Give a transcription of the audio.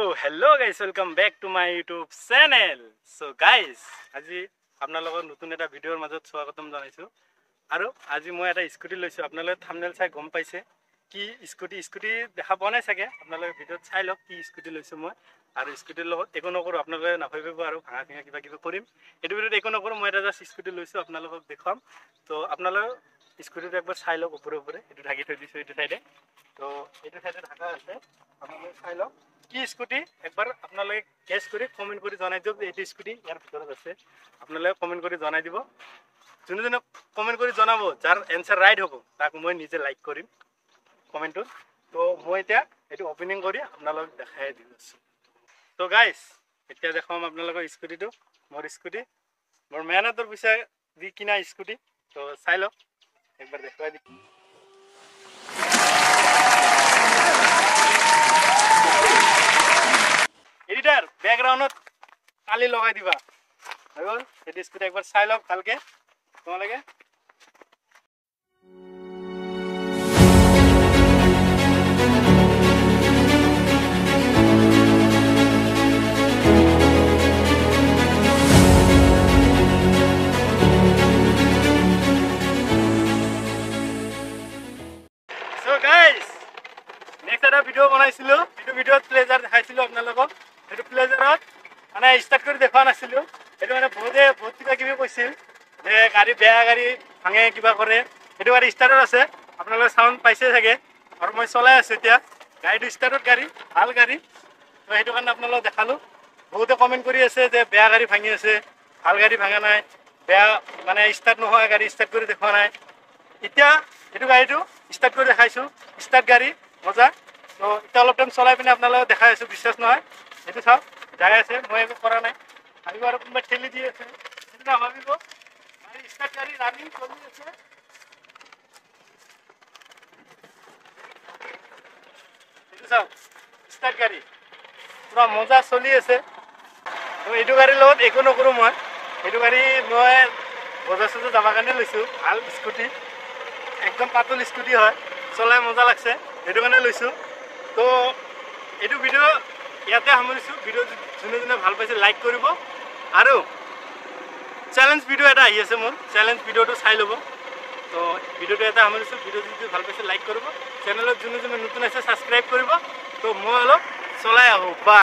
Hello guys, welcome back to my YouTube channel. So guys, আজি আপোনালোকৰ নতুন এটা ভিডিঅ'ৰ মাজত স্বাগতম জনাইছো আৰু আজি মই এটা স্কুটি লৈছো আপোনালোকে থাম্বনেল চাই গম পাইছে কি স্কুটি দেখা পোৱা নাই চাগে আপোনালোকে ভিডিঅ'ত চাই লওক কি স্কুটি লৈছো মই আৰু স্কুটিৰ লগত একো নকৰো আপোনালোকে নাভাবিব আৰু ভাঙা ভাঙা কিবা কৰিম এটো ভিডিঅ'ত একো নকৰো মই এটা জাস্ট স্কুটি লৈছো আপোনালোকক দেখাম তো আপোনালোকে স্কুটিটো একবাৰ চাই লওক ওপৰে এটো ঢাকি থৈ দিছো এটো সাইডে তো এটো সাইডে ঢাকা আছে আপোনালোকে চাই লওক কি স্কুটি একবাৰ আপোনালোকে গেছ কৰি কমেন্ট কৰি জনাই দিয়ক যে এটো স্কুটি ইয়াৰ ভিতৰত আছে আপোনালোকে কমেন্ট কৰি জনাই দিব যোনে কমেন্ট কৰি জনাব যাৰ এনসাৰ ৰাইট হ'ব তাক মই নিজে লাইক কৰিম কমেন্টত তো মই এতিয়া এটো ওপেনিং কৰি আপোনালোকক দেখাই দিছো তো গাইস এতিয়া দেখাম আপোনালোকৰ স্কুটিটো মোৰ স্কুটি মোৰ মেহনতৰ পিছে দি কিনা স্কুটি তো চাই লওক একবাৰ দেখাই দিম এডিটর ব্যাকগ্রাউন্ডত কালি লগাই দিবা হল এটি স্কুটি একবার চাই লওক ভালকে তোমালোকে সো গাইস নেক্সট এটা ভিডিও বনাইছিলো এটো ভিডিওত প্লেজার দেখাইছিলো আপোনালোকক এটো প্লেজারত মানে স্টার্ট কৰি দেখা নাছিলো এটো মানে বহুত কিবা কিবি কৈছিল যে গাড়ী বেয়া গাড়ী ভাঙে কিবা কৰে এটো গাড়ী স্টাৰ্টত আছে আপোনালোকে সাউন্ড পাইছে থাকে আৰু মই চলাই আছো এতিয়া গাড়ীটো স্টাৰ্টত গাড়ী ভাল গাড়ী তো এটো কাৰণে আপোনালোকক দেখালো বহুতে কমেন্ট কৰি আছে যে বেয়া গাড়ী ভাঙি আছে ভাল গাড়ী ভাঙা নাই বেয়া মানে স্টার্ট নোহোৱা গাড়ী স্টাৰ্ট কৰি দেখা নাই এতিয়া এটো গাড়ীটো স্টাৰ্ট কৰি দেখাইছো স্টার্ট গাড়ী মজা তো এটা অলপ টাইম চলাই পিনে আপোনালোকক দেখাই আছো বিশ্বাস নহয় এটো চাওক যাই আছে মই একো কৰা নাই ভাবিব আৰু কোনোবা ঠেলি দি আছে সেইটো না ভাবিব গাড়ী স্টাৰ্ট গাড়ী ৰানিং চলি আছে এটো চাওক স্টাৰ্ট গাড়ী পুৰা মজা চলি আছে তো এইটো গাড়ীৰ লগত একো নকৰো মই এইটো গাড়ী মই বজাৰ চজাৰ যাবৰ কাৰণে লৈছো ভাল স্কুটি একদম পাতল স্কুটি হয় চলাই মজা লাগছে এইটো কাৰণে লৈছো তো এইটো ভিডিও ইয়াতে সামৰিছো ভিডিও যোনে ভাল পাইছে লাইক কৰিব আৰু চ্যালেঞ্জ ভিডিও এটা আহি আছে মোৰ চ্যালেঞ্জ ভিডিওটো চাই ল'ব তো ভিডিওটো এটা সামৰিছো ভিডিও যদি ভাল পাইছে লাইক কৰিব চেনেলত যোনে নতুন আছে সাবস্ক্ৰাইব কৰিব তো মই অলপ চলাই আহো বা